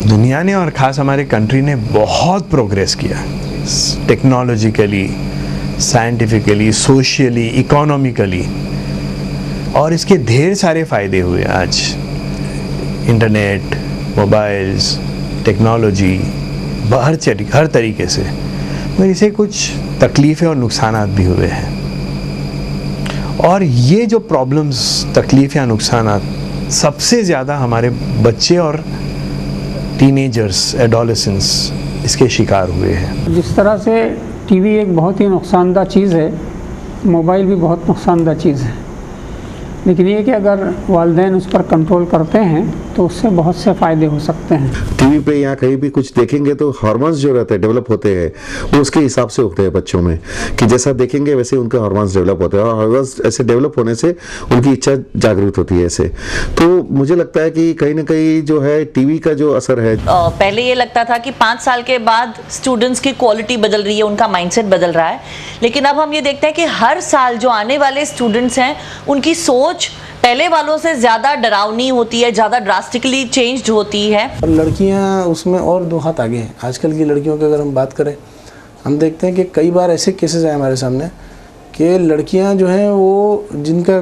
दुनिया ने और ख़ास हमारे कंट्री ने बहुत प्रोग्रेस किया टेक्नोलॉजिकली, साइंटिफिकली, सोशली, इकोनॉमिकली, और इसके ढेर सारे फ़ायदे हुए। आज इंटरनेट, मोबाइल्स, टेक्नोलॉजी हर तरीके से, मगर इसे कुछ तकलीफ़ें और नुकसानात भी हुए हैं। और ये जो प्रॉब्लम्स, तकलीफ़ या नुकसानात सबसे ज़्यादा हमारे बच्चे और टीनेजर्स, एडोलेसेंट्स इसके शिकार हुए हैं। जिस तरह से टीवी एक बहुत ही नुकसानदा चीज़ है, मोबाइल भी बहुत नुकसानदा चीज़ है, लेकिन ये कि अगर वालिदैन उस पर कंट्रोल करते हैं तो उससे बहुत से फ़ायदे हो सकते हैं। टीवी पे या कहीं भी कुछ देखेंगे तो हार्मोन्स जो रहते हैं, डेवलप होते हैं, वो उसके हिसाब से होते हैं बच्चों में, कि जैसा देखेंगे वैसे उनके हार्मोन्स डेवलप होते हैं, और हार्मोन्स ऐसे डेवलप होने से उनकी इच्छा जागृत होती है ऐसे। तो मुझे लगता है कि कहीं ना कहीं जो है टीवी का जो असर है, पहले ये लगता था कि 5 साल के बाद स्टूडेंट्स की क्वालिटी बदल रही है, उनका माइंडसेट बदल रहा है, लेकिन अब हम ये देखते हैं कि हर साल जो आने वाले स्टूडेंट्स हैं उनकी सोच पहले वालों से ज़्यादा डरावनी होती है, ज़्यादा ड्रास्टिकली चेंज्ड होती है। और लड़कियां उसमें और 2 हाथ आगे हैं। आजकल की लड़कियों की अगर हम बात करें, हम देखते हैं कि कई बार ऐसे केसेस आए हमारे सामने कि लड़कियां जो हैं वो, जिनका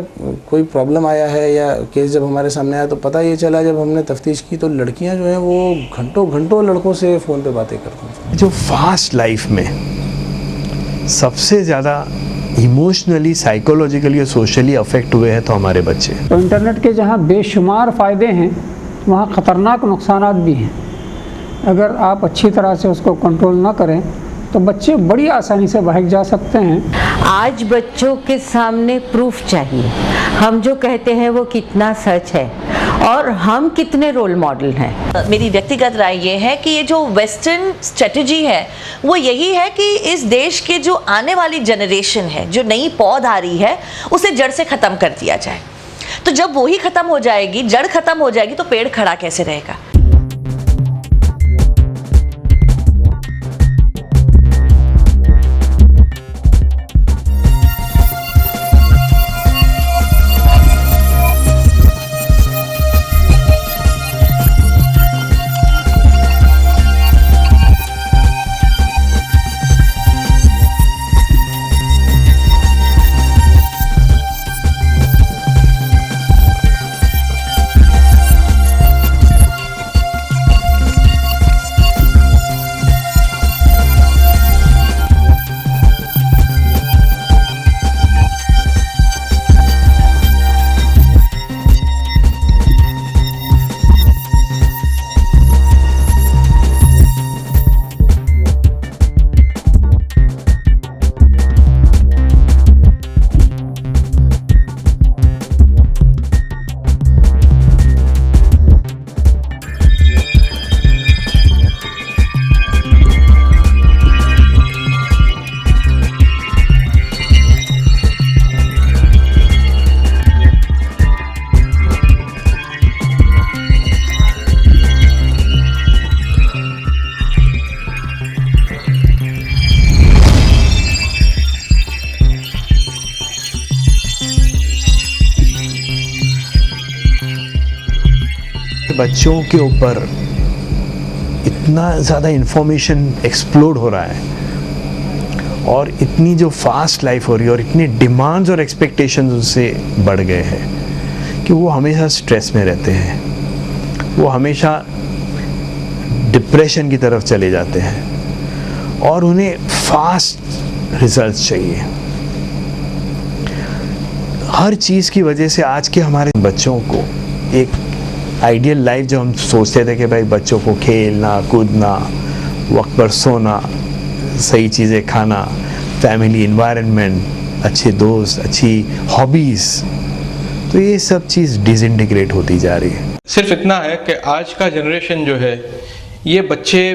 कोई प्रॉब्लम आया है या केस जब हमारे सामने आया तो पता ये चला जब हमने तफ्तीश की, तो लड़कियां जो हैं वो घंटों घंटों लड़कों से फ़ोन पे बातें करती हैं। जो फास्ट लाइफ में सबसे ज़्यादा इमोशनली, साइकोलॉजिकली और सोशली अफेक्ट हुए हैं तो हमारे बच्चे। तो इंटरनेट के जहाँ बेशुमार फ़ायदे हैं, वहाँ ख़तरनाक नुकसानात भी हैं। अगर आप अच्छी तरह से उसको कंट्रोल ना करें तो बच्चे बड़ी आसानी से बहक जा सकते हैं। आज बच्चों के सामने प्रूफ चाहिए, हम जो कहते हैं वो कितना सच है और हम कितने रोल मॉडल हैं। मेरी व्यक्तिगत राय ये है कि ये जो वेस्टर्न स्ट्रेटजी है वो यही है कि इस देश के जो आने वाली जनरेशन है, जो नई पौध आ रही है, उसे जड़ से ख़त्म कर दिया जाए। तो जब वो ही ख़त्म हो जाएगी, जड़ ख़त्म हो जाएगी, तो पेड़ खड़ा कैसे रहेगा। बच्चों के ऊपर इतना ज़्यादा इंफॉर्मेशन एक्सप्लोड हो रहा है और इतनी जो फास्ट लाइफ हो रही है और इतनी डिमांड्स और एक्सपेक्टेशंस उससे बढ़ गए हैं कि वो हमेशा स्ट्रेस में रहते हैं, वो हमेशा डिप्रेशन की तरफ चले जाते हैं और उन्हें फास्ट रिजल्ट्स चाहिए। हर चीज़ की वजह से आज के हमारे बच्चों को एक आइडियल लाइफ जो हम सोचते थे कि भाई बच्चों को खेलना कूदना, वक्त पर सोना, सही चीज़ें खाना, फैमिली इन्वायरमेंट, अच्छे दोस्त, अच्छी हॉबीज़, तो ये सब चीज़ डिसइंटीग्रेट होती जा रही है। सिर्फ इतना है कि आज का जनरेशन जो है, ये बच्चे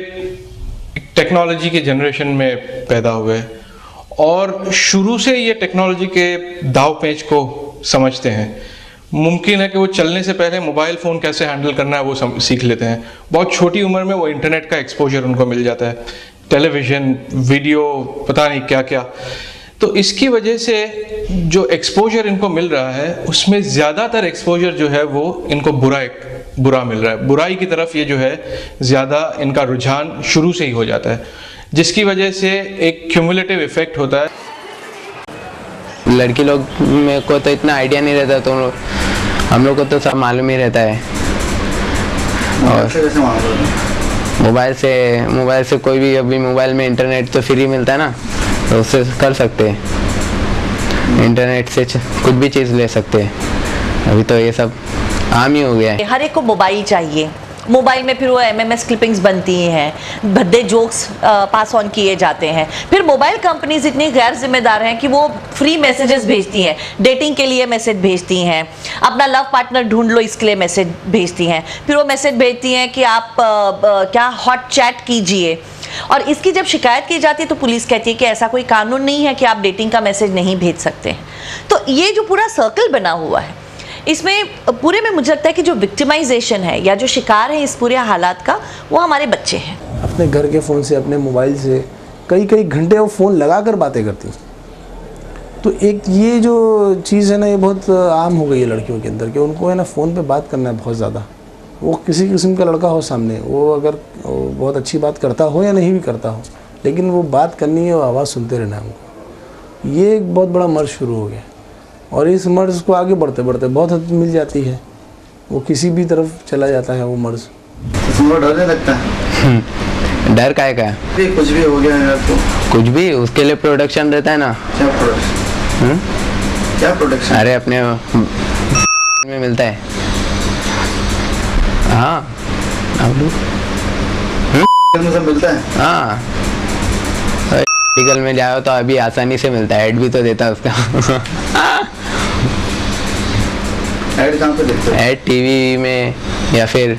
टेक्नोलॉजी के जनरेशन में पैदा हुए और शुरू से ये टेक्नोलॉजी के दाव पेच को समझते हैं। मुमकिन है कि वो चलने से पहले मोबाइल फ़ोन कैसे हैंडल करना है वो सीख लेते हैं। बहुत छोटी उम्र में वो इंटरनेट का एक्सपोजर उनको मिल जाता है, टेलीविज़न, वीडियो, पता नहीं क्या क्या। तो इसकी वजह से जो एक्सपोजर इनको मिल रहा है उसमें ज़्यादातर एक्सपोजर जो है वो इनको बुरा बुरा मिल रहा है। बुराई की तरफ ये जो है ज़्यादा इनका रुझान शुरू से ही हो जाता है, जिसकी वजह से एक क्यूमुलेटिव इफेक्ट होता है। लड़की लोग मेरे को तो इतना आइडिया नहीं रहता, तो हम लोग को तो सब मालूम ही रहता है। और मोबाइल से कोई भी, अभी मोबाइल में इंटरनेट तो फ्री मिलता है ना, तो उससे कर सकते हैं। इंटरनेट से कुछ भी चीज़ ले सकते हैं। अभी तो ये सब आम ही हो गया है। हर एक को मोबाइल चाहिए। मोबाइल में फिर वो MMS क्लिपिंग्स बनती हैं, भद्दे जोक्स पास ऑन किए जाते हैं। फिर मोबाइल कंपनीज इतनी गैर जिम्मेदार हैं कि वो फ्री मैसेजेस भेजती हैं, डेटिंग के लिए मैसेज भेजती हैं, अपना लव पार्टनर ढूंढ लो इसके लिए मैसेज भेजती हैं। फिर वो मैसेज भेजती हैं कि आप क्या हॉट चैट कीजिए, और इसकी जब शिकायत की जाती है तो पुलिस कहती है कि ऐसा कोई कानून नहीं है कि आप डेटिंग का मैसेज नहीं भेज सकते हैं। तो ये जो पूरा सर्कल बना हुआ है, इसमें पूरे में मुझे लगता है कि जो विक्टिमाइजेशन है या जो शिकार है इस पूरे हालात का, वो हमारे बच्चे हैं। अपने घर के फ़ोन से, अपने मोबाइल से कई कई घंटे वो फ़ोन लगा कर बातें करती हैं। तो एक ये जो चीज़ है ना, ये बहुत आम हो गई है लड़कियों के अंदर कि उनको है ना फ़ोन पे बात करना है बहुत ज़्यादा। वो किसी किस्म का लड़का हो सामने, वो अगर बहुत अच्छी बात करता हो या नहीं भी करता हो, लेकिन वो बात करनी है, वो आवाज़ सुनते रहना है हमको। ये एक बहुत बड़ा मर्ज शुरू हो गया, और इस मर्ज को आगे बढ़ते बढ़ते बहुत हद मिल जाती है, वो किसी भी तरफ चला जाता है वो मर्ज। तो डर नहीं लगता है? डर काहे का? कुछ भी हो गया यार तो कुछ भी, उसके लिए प्रोडक्शन रहता है ना। क्या प्रोडक्शन? क्या प्रोडक्शन? अरे अपने में मिलता है। हाँ सब मिलता है। हाँ, मेडिकल में जाओ तो अभी आसानी से मिलता है, ऐड भी तो देता है उसका। ऐड कहाँ पे देखते हो? ऐड टीवी में, या फिर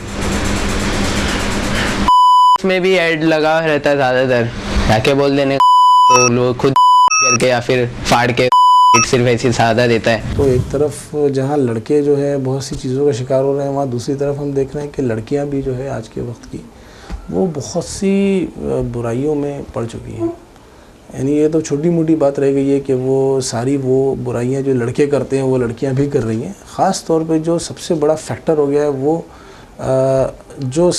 में भी ऐड लगा रहता है ज़्यादातर। जाके बोल देने तो लोग खुद करके या फिर फाड़ के सिर्फ ऐसी सादा देता है। तो एक तरफ जहाँ लड़के जो है बहुत सी चीज़ों का शिकार हो रहे हैं, वहाँ दूसरी तरफ हम देख रहे हैं कि लड़कियाँ भी जो है आज के वक्त की, वो बहुत सी बुराइयों में पड़ चुकी हैं। यानी ये तो छोटी मोटी बात रह गई है कि वो सारी वो बुराइयाँ जो लड़के करते हैं वो लड़कियाँ भी कर रही हैं। ख़ास तौर पे जो सबसे बड़ा फैक्टर हो गया है वो जो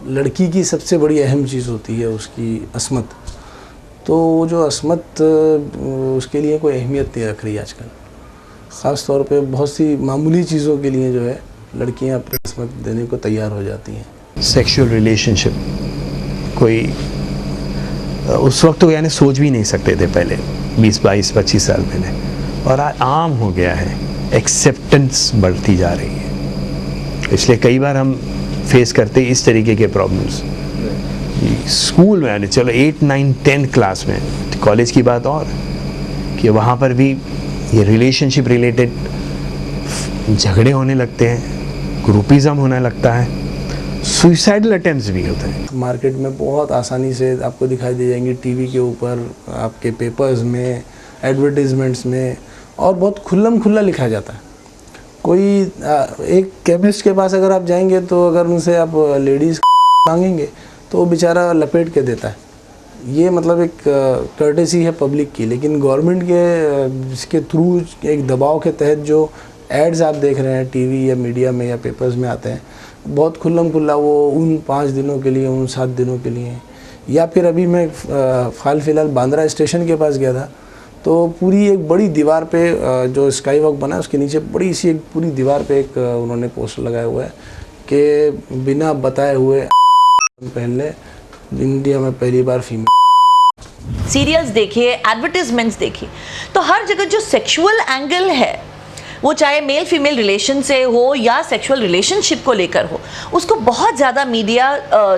लड़की की सबसे बड़ी अहम चीज़ होती है उसकी अस्मत, तो वो जो अस्मत उसके लिए कोई अहमियत नहीं रख रही आजकल। ख़ास तौर पे बहुत सी मामूली चीज़ों के लिए जो है लड़कियाँ अपनी अस्मत देने को तैयार हो जाती हैं। सेक्सुअल रिलेशनशिप कोई उस वक्त तो यानी सोच भी नहीं सकते थे पहले, 20, 22, 25 साल पहले, और आज आम हो गया है। एक्सेप्टेंस बढ़ती जा रही है, इसलिए कई बार हम फेस करते इस तरीके के प्रॉब्लम्स स्कूल में। चलो 8, 9, 10 क्लास में, कॉलेज की बात और कि वहाँ पर भी ये रिलेशनशिप रिलेटेड झगड़े होने लगते हैं, ग्रुपिज़म होने लगता है, सुइसाइडल अटेम्प्ट्स भी होते हैं। मार्केट में बहुत आसानी से आपको दिखाई दे जाएंगी, टीवी के ऊपर, आपके पेपर्स में, एडवर्टीजमेंट्स में, और बहुत खुल्लम खुल्ला लिखा जाता है। कोई एक केमिस्ट के पास अगर आप जाएंगे तो अगर उनसे आप लेडीज़ मांगेंगे तो वो बेचारा लपेट के देता है। ये मतलब एक कर्टेसी है पब्लिक की, लेकिन गवर्नमेंट के इसके थ्रू एक दबाव के तहत जो एड्स आप देख रहे हैं टीवी या मीडिया में या पेपर्स में आते हैं, बहुत खुल्लम खुल्ला वो उन 5 दिनों के लिए, उन 7 दिनों के लिए। या फिर अभी मैं हाल फिलहाल बांद्रा स्टेशन के पास गया था, तो पूरी एक बड़ी दीवार पे जो स्काई वॉक बना है उसके नीचे बड़ी सी एक पूरी दीवार पे एक उन्होंने पोस्टर लगाया हुआ है कि बिना बताए हुए पहले इंडिया में पहली बार फीमेल। सीरियल्स देखिए, एडवर्टीजमेंट्स देखिए, तो हर जगह जो सेक्सुअल एंगल है, वो चाहे मेल फीमेल रिलेशन से हो या सेक्सुअल रिलेशनशिप को लेकर हो, उसको बहुत ज़्यादा मीडिया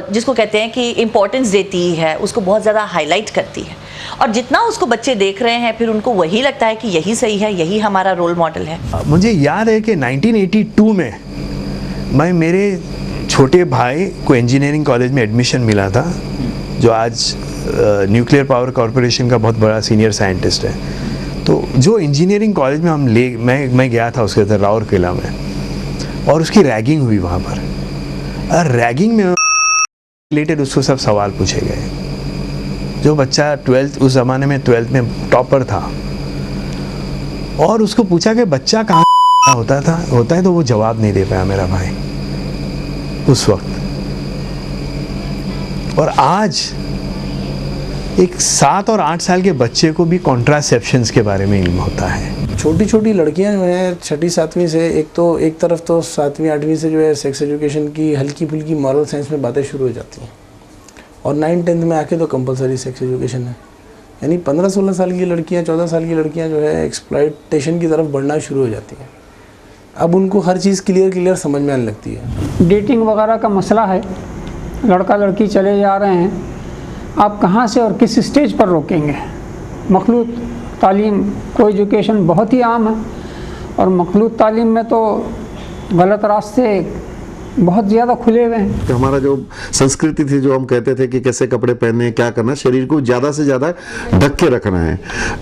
जिसको कहते हैं कि इम्पोर्टेंस देती है, उसको बहुत ज़्यादा हाईलाइट करती है। और जितना उसको बच्चे देख रहे हैं, फिर उनको वही लगता है कि यही सही है, यही हमारा रोल मॉडल है। मुझे याद है कि 1982 में मैं मेरे छोटे भाई को इंजीनियरिंग कॉलेज में एडमिशन मिला था, जो आज न्यूक्लियर पावर कॉरपोरेशन का बहुत बड़ा सीनियर साइंटिस्ट है। तो जो इंजीनियरिंग कॉलेज में मैं गया था उसके अंदर राउरकेला में, और उसकी रैगिंग हुई वहाँ पर। और रैगिंग में रिलेटेड उसको सब सवाल पूछे गए। जो बच्चा 12th उस ज़माने में 12th में टॉपर था, और उसको पूछा कि बच्चा कहाँ होता है, तो वो जवाब नहीं दे पाया मेरा भाई। उस वक्त। और आज एक 7 और 8 साल के बच्चे को भी कॉन्ट्रासेप्शंस के बारे में इल्म होता है। छोटी छोटी लड़कियां जो हैं 6ठी 7वीं से, एक तरफ तो 7वीं 8वीं से जो है सेक्स एजुकेशन की हल्की फुल्की मॉरल साइंस में बातें शुरू हो जाती हैं, और 9-10 में आके तो कंपलसरी सेक्स एजुकेशन है। यानी 15-16 साल की लड़कियां, 14 साल की लड़कियां जो है एक्सप्लॉयटेशन की तरफ बढ़ना शुरू हो जाती हैं। अब उनको हर चीज़ क्लियर समझ में आने लगती है। डेटिंग वगैरह का मसला है, लड़का लड़की चले जा रहे हैं, आप कहाँ से और किस स्टेज पर रोकेंगे? मखलूत तालीम को एजुकेशन बहुत ही आम है, और मखलूत तालीम में तो गलत रास्ते बहुत ज़्यादा खुले हुए हैं। तो हमारा जो संस्कृति थी, जो हम कहते थे कि कैसे कपड़े पहनने, क्या करना, शरीर को ज़्यादा से ज़्यादा ढक के रखना है,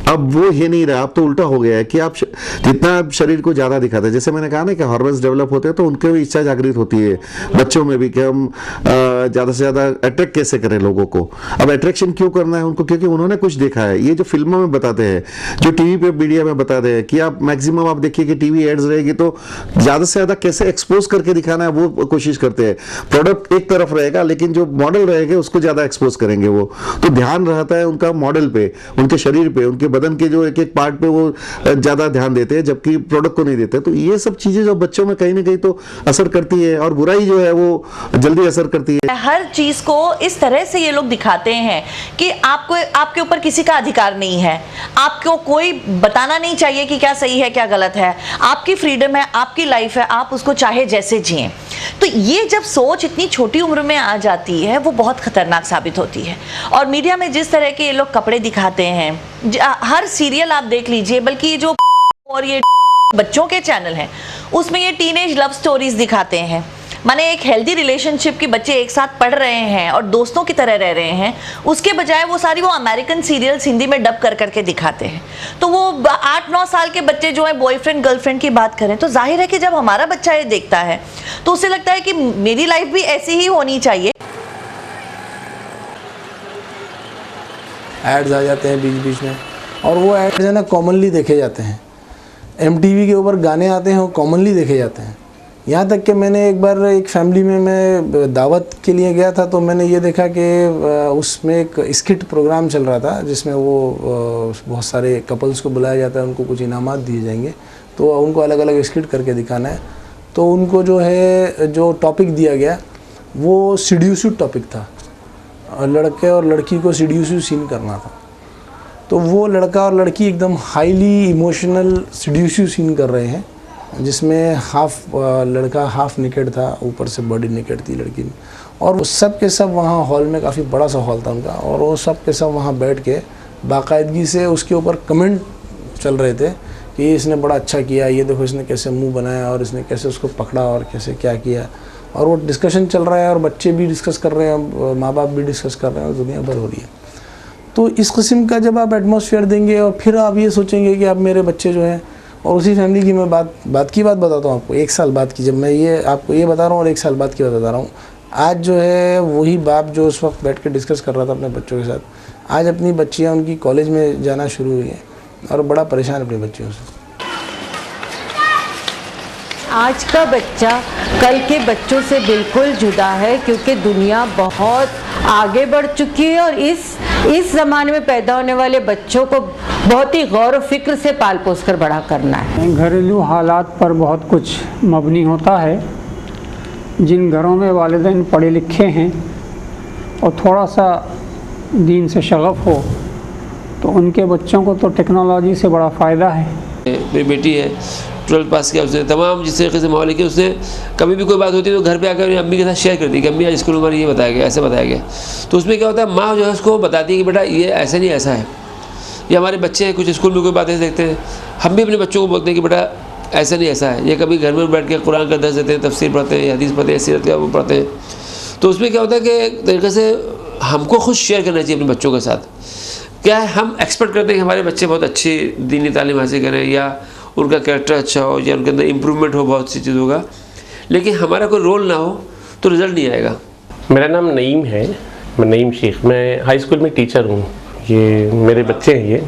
अब वो ही नहीं रहा। अब तो उल्टा हो गया है कि आप जितना शरीर को ज़्यादा दिखाते हैं, जैसे मैंने कहा ना कि हार्मोन्स डेवलप होते हैं, तो उनके भी इच्छा जागृत होती है बच्चों में भी कि हम ज़्यादा से ज़्यादा अट्रैक्ट कैसे करें लोगों को। अब अट्रैक्शन क्यों करना है उनको? क्योंकि उन्होंने कुछ देखा है। ये जो फिल्मों में बताते हैं, जो टीवी पे मीडिया में बताते हैं कि आप मैक्सिमम आप देखिए कि टीवी एड्स रहेगी तो ज़्यादा से ज़्यादा कैसे एक्सपोज करके दिखाना है वो कोशिश करते हैं। प्रोडक्ट एक तरफ रहेगा, लेकिन जो मॉडल रहेंगे उसको ज्यादा एक्सपोज करेंगे वो। तो ध्यान रहता है उनका मॉडल पे, उनके शरीर पे, उनके बदन के जो एक एक पार्ट पे वो ज्यादा ध्यान देते हैं, जबकि प्रोडक्ट को नहीं देते। तो ये सब चीजें जो बच्चों में कहीं ना कहीं तो असर करती है, और बुराई जो है वो जल्दी असर करती है। हर चीज को इस तरह से ये लोग दिखाते हैं कि आपको, आपके ऊपर किसी का अधिकार नहीं है, आपको कोई बताना नहीं चाहिए कि क्या सही है क्या गलत है, आपकी फ्रीडम है, आपकी लाइफ है, आप उसको चाहे जैसे जिएं। तो ये जब सोच इतनी छोटी उम्र में आ जाती है वो बहुत खतरनाक साबित होती है। और मीडिया में जिस तरह के ये लोग कपड़े दिखाते हैं, हर सीरियल आप देख लीजिए, बल्कि ये जो और ये बच्चों के चैनल हैं उसमें ये टीनेज लव स्टोरीज दिखाते हैं। माने एक हेल्दी रिलेशनशिप के बच्चे एक साथ पढ़ रहे हैं और दोस्तों की तरह रह रहे हैं, उसके बजाय वो सारी वो अमेरिकन सीरियल्स हिंदी में डब कर करके दिखाते हैं। तो वो 8-9 साल के बच्चे जो है बॉयफ्रेंड गर्लफ्रेंड की बात करें, तो जाहिर है कि जब हमारा बच्चा ये देखता है तो उसे लगता है कि मेरी लाइफ भी ऐसी ही होनी चाहिए। एड्स आ जाते हैं बीच बीच में, और वो एड्स है ना कॉमनली देखे जाते हैं। MTV के ऊपर गाने आते हैं, वो कॉमनली देखे जाते हैं। यहाँ तक कि मैंने एक बार एक फैमिली में मैं दावत के लिए गया था, तो मैंने ये देखा कि उसमें एक स्किट प्रोग्राम चल रहा था, जिसमें वो बहुत सारे कपल्स को बुलाया जाता है, उनको कुछ इनामात दिए जाएंगे, तो उनको अलग अलग स्किट करके दिखाना है। तो उनको जो है जो टॉपिक दिया गया वो सीड्यूसिव टॉपिक था, लड़के और लड़की को सीड्यूसिव सीन करना था। तो वो लड़का और लड़की एकदम हाईली इमोशनल सीड्यूसिव सीन कर रहे हैं, जिसमें लड़का हाफ नेकेड था, ऊपर से बॉडी नेकेड थी लड़की में। और वो सब के सब वहाँ हॉल में, काफ़ी बड़ा सा हॉल था उनका, और वो सब के सब वहाँ बैठ के बाकायदगी से उसके ऊपर कमेंट चल रहे थे कि इसने बड़ा अच्छा किया, ये देखो इसने कैसे मुंह बनाया, और इसने कैसे उसको पकड़ा, और कैसे क्या किया। और वो डिस्कशन चल रहा है, और बच्चे भी डिस्कस कर रहे हैं, माँ बाप भी डिस्कस कर रहे हैं, और दुनिया भर हो रही है। तो इस किस्म का जब आप एटमॉस्फेयर देंगे, और फिर आप ये सोचेंगे कि अब मेरे बच्चे जो हैं, और उसी फैमिली की मैं बात बताता हूँ आपको, 1 साल बाद की, जब मैं ये आपको ये बता रहा हूँ और 1 साल बाद की बता रहा हूँ। आज जो है वही बाप जो उस वक्त बैठ के डिस्कस कर रहा था अपने बच्चों के साथ, आज अपनी बच्चियाँ उनकी कॉलेज में जाना शुरू हुई हैं, और बड़ा परेशान अपने बच्चियों से। आज का बच्चा कल के बच्चों से बिल्कुल जुदा है, क्योंकि दुनिया बहुत आगे बढ़ चुकी है, और इस ज़माने में पैदा होने वाले बच्चों को बहुत ही गौर व फिक्र से पाल पोस कर बड़ा करना है। घरेलू हालात पर बहुत कुछ मबनी होता है। जिन घरों में वालिदैन पढ़े लिखे हैं और थोड़ा सा दीन से शगफ़ हो, तो उनके बच्चों को तो टेक्नोलॉजी से बड़ा फ़ायदा है। मेरी बेटी है, 12 पास किया उसने, तमाम जिस तरीके से माहौल किया, उसने कभी भी कोई बात होती है तो घर पे आकर अम्मी के साथ शेयर करती है कि अम्मी आज स्कूल में ये बताया गया, ऐसे बताया गया। तो उसमें क्या होता है, माँ जो है उसको बताती है कि बेटा ये ऐसा नहीं ऐसा है। या हमारे बच्चे हैं, कुछ स्कूल में कोई बातें देखते हैं, हम भी अपने बच्चों को बोलते हैं कि बेटा ऐसा नहीं ऐसा है। ये कभी घर में बैठ के कुरान का दर्स देते हैं, तफसीर पढ़ते हैं, हदीस पढ़ते हैं, सीरत का पढ़ते हैं। तो उसमें क्या होता है कि एक तरीके से हमको खुद शेयर करना चाहिए अपने बच्चों के साथ। क्या है, हम एक्सपेक्ट करते हैं कि हमारे बच्चे बहुत अच्छी दीनी तालीम हासिल करें, या उनका कैरेक्टर अच्छा हो, या उनके अंदर इम्प्रूवमेंट हो बहुत सी चीज़ों का, लेकिन हमारा कोई रोल ना हो तो रिज़ल्ट नहीं आएगा। मेरा नाम नईम है, मैं नईम शेख, मैं हाई स्कूल में टीचर हूँ। ये मेरे बच्चे हैं। ये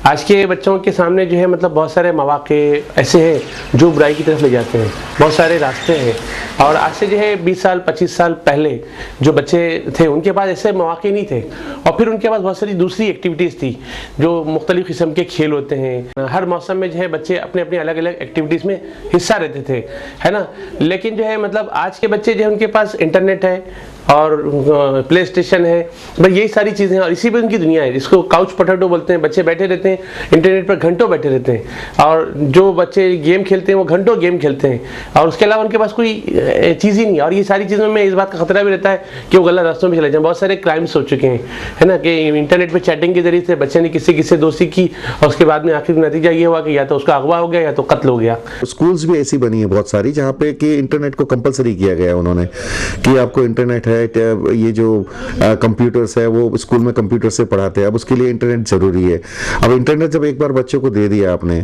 आज के बच्चों के सामने जो है मतलब बहुत सारे मौके ऐसे हैं जो बुराई की तरफ ले जाते हैं, बहुत सारे रास्ते हैं। और आज से जो है 20 साल 25 साल पहले जो बच्चे थे उनके पास ऐसे मौके नहीं थे, और फिर उनके पास बहुत सारी दूसरी एक्टिविटीज़ थी जो मुख्तलिफ़ किस्म के खेल होते हैं। हर मौसम में जो है बच्चे अपने अपने अलग अलग एक्टिविटीज़ में हिस्सा रहते थे, है ना। लेकिन जो है मतलब आज के बच्चे जो है उनके पास इंटरनेट है और प्ले स्टेशन है, बस यही सारी चीज़ें हैं और इसी पे उनकी दुनिया है, जिसको काउच पोटैटो बोलते हैं। बच्चे बैठे रहते हैं इंटरनेट पर, घंटों बैठे रहते हैं, और जो बच्चे गेम खेलते हैं वो घंटों गेम खेलते हैं, और उसके अलावा उनके पास कोई चीज़ ही नहीं। और ये सारी चीज़ों में इस बात का खतरा भी रहता है कि वो गलत रास्तों में चले जाएं। बहुत सारे क्राइम्स हो चुके हैं, है ना, कि इंटरनेट पर चैटिंग के जरिए से बच्चे ने किसी दोस्ती की और उसके बाद में आखिर नतीजा ये हुआ कि या तो उसका अगवा हो गया या तो कत्ल हो गया। स्कूल्स भी ऐसी बनी है बहुत सारी जहाँ पे कि इंटरनेट को कंपलसरी किया गया है उन्होंने, कि आपको इंटरनेट है, ये जो कंप्यूटर्स है वो स्कूल में कंप्यूटर से पढ़ाते हैं, अब उसके लिए इंटरनेट ज़रूरी है। अब इंटरनेट जब एक बार बच्चों को दे दिया आपने,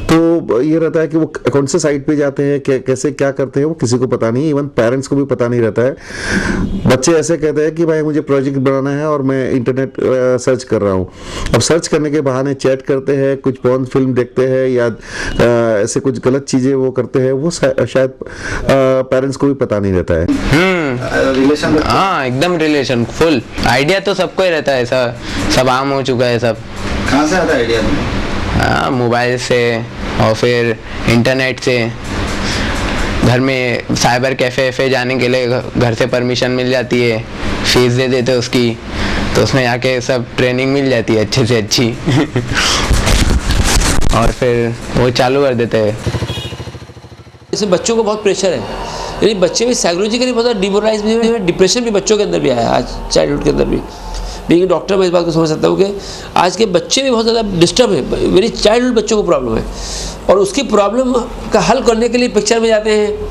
तो ये रहता है कि वो कौन से साइट पे जाते हैं, कैसे क्या करते हैं, वो किसी को पता नहीं, इवन पेरेंट्स को भी पता नहीं रहता है। बच्चे ऐसे कहते हैं कि भाई मुझे प्रोजेक्ट बनाना है और मैं इंटरनेट सर्च कर रहा हूँ। अब सर्च करने के बहाने चैट करते हैं, कुछ पॉर्न फिल्म देखते हैं या ऐसे कुछ गलत चीज़ें वो करते हैं, वो शायद पेरेंट्स को भी पता नहीं रहता है। रिलेशन, हाँ एकदम रिलेशन फुल। आइडिया तो सबको ही रहता है, ऐसा सब आम हो चुका है सब। कहाँ से आता है आइडिया? हाँ मोबाइल से और फिर इंटरनेट से। घर में साइबर कैफ़े जाने के लिए घर से परमिशन मिल जाती है, फीस दे देते उसकी, तो उसमें आके सब ट्रेनिंग मिल जाती है अच्छे से अच्छी और फिर वो चालू कर देते हैं। इसमें बच्चों को बहुत प्रेशर है, यानी बच्चे भी साइकोलॉजिकली बहुत डिमोरलाइज भी हुए, डिप्रेशन भी बच्चों के अंदर भी आया आज चाइल्डहुड के अंदर भी। बीइंग डॉक्टर मैं इस बात को समझ सकता हूँ कि आज के बच्चे भी बहुत ज़्यादा डिस्टर्ब है, मेरी चाइल्डहुड बच्चों को प्रॉब्लम है, और उसकी प्रॉब्लम का हल करने के लिए पिक्चर में जाते हैं,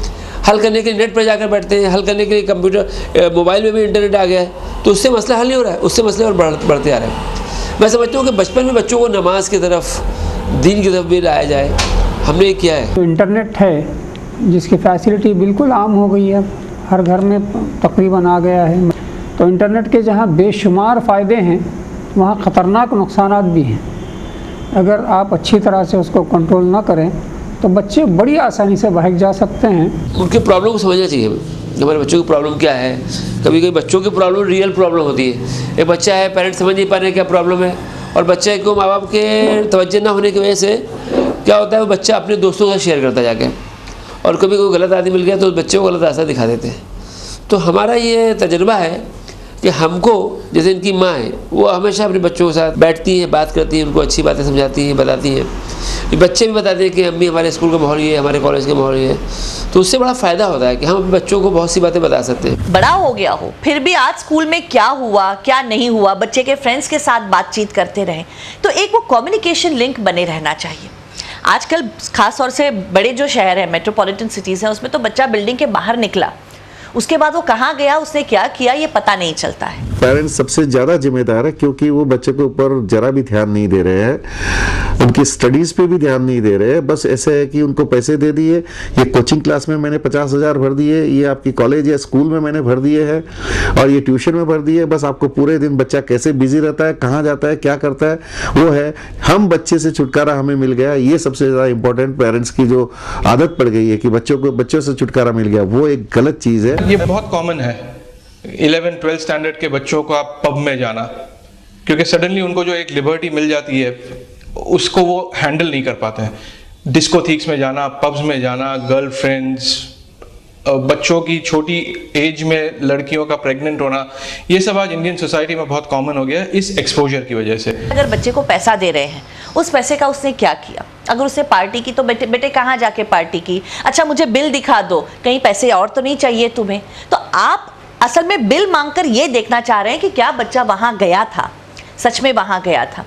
हल करने के लिए नेट पर जाकर बैठते हैं, हल करने के लिए कंप्यूटर मोबाइल में भी इंटरनेट आ गया है, तो उससे मसला हल नहीं हो रहा है, उससे मसले और बढ़ते आ रहे हैं। मैं समझता हूँ कि बचपन में बच्चों को नमाज की तरफ, दीन की तरफ भी लाया जाए, हमने ये किया है। तो इंटरनेट है जिसकी फैसिलिटी बिल्कुल आम हो गई है, हर घर में तकरीबन आ गया है। तो इंटरनेट के जहाँ बेशुमार फ़ायदे हैं वहाँ ख़तरनाक नुकसानात भी हैं। अगर आप अच्छी तरह से उसको कंट्रोल ना करें तो बच्चे बड़ी आसानी से बहक जा सकते हैं। उनके प्रॉब्लम को समझना चाहिए हमारे बच्चों की प्रॉब्लम क्या है। कभी कभी बच्चों की प्रॉब्लम रियल प्रॉब्लम होती है। एक बच्चा है, पेरेंट्स समझ नहीं पा रहे क्या प्रॉब्लम है, और बच्चे को माँ बाप के तवज्जो ना होने की वजह से क्या होता है, वो बच्चा अपने दोस्तों का शेयर करता जाके, और कभी कोई गलत आदमी मिल गया तो बच्चे को गलत रास्ता दिखा देते हैं। तो हमारा ये तजुर्बा है कि हमको, जैसे इनकी माँ है वो हमेशा अपने बच्चों के साथ बैठती हैं, बात करती हैं, उनको अच्छी बातें समझाती हैं, बताती हैं। बच्चे भी बताते हैं कि अम्मी हमारे स्कूल का माहौल ये है, हमारे कॉलेज का माहौल ये है। तो उससे बड़ा फ़ायदा होता है कि हम अपने बच्चों को बहुत सी बातें बता सकते हैं। बड़ा हो गया हो फिर भी आज स्कूल में क्या हुआ क्या नहीं हुआ, बच्चे के फ्रेंड्स के साथ बातचीत करते रहें, तो एक वो कम्युनिकेशन लिंक बने रहना चाहिए। आजकल खास तौर से बड़े जो शहर हैं, मेट्रोपॉलिटन सिटीज़ हैं, उसमें तो बच्चा बिल्डिंग के बाहर निकला, उसके बाद वो कहाँ गया, उसने क्या किया, ये पता नहीं चलता है। पेरेंट्स सबसे ज़्यादा जिम्मेदार है, क्योंकि वो बच्चे के ऊपर जरा भी ध्यान नहीं दे रहे हैं, उनकी स्टडीज़ पे भी ध्यान नहीं दे रहे हैं। बस ऐसे है कि उनको पैसे दे दिए, ये कोचिंग क्लास में मैंने 50,000 भर दिए, ये आपकी कॉलेज या स्कूल में मैंने भर दिए हैं, और ये ट्यूशन में भर दिए। बस आपको पूरे दिन बच्चा कैसे बिजी रहता है, कहाँ जाता है, क्या करता है, वो है। हम बच्चे से छुटकारा हमें मिल गया, ये सबसे ज़्यादा इंपॉर्टेंट। पेरेंट्स की जो आदत पड़ गई है कि बच्चों से छुटकारा मिल गया, वो एक गलत चीज़ है। ये बहुत कॉमन है 11-12 स्टैंडर्ड के बच्चों को आप पब में जाना, क्योंकि सडनली उनको जो एक लिबर्टी मिल जाती है उसको वो हैंडल नहीं कर पाते हैं। डिस्कोथीक्स में जाना, पब्स में जाना, गर्लफ्रेंड्स, बच्चों की छोटी एज में लड़कियों का प्रेग्नेंट होना, ये सब आज इंडियन सोसाइटी में बहुत कॉमन हो गया है इस एक्सपोजर की वजह से। अगर बच्चे को पैसा दे रहे हैं, उस पैसे का उसने क्या किया? अगर उसने पार्टी की तो बेटे कहाँ जाके पार्टी की? अच्छा मुझे बिल दिखा दो, कहीं पैसे और तो नहीं चाहिए तुम्हें? तो आप असल में बिल मांगकर ये देखना चाह रहे हैं कि क्या बच्चा वहाँ गया था, सच में वहाँ गया था।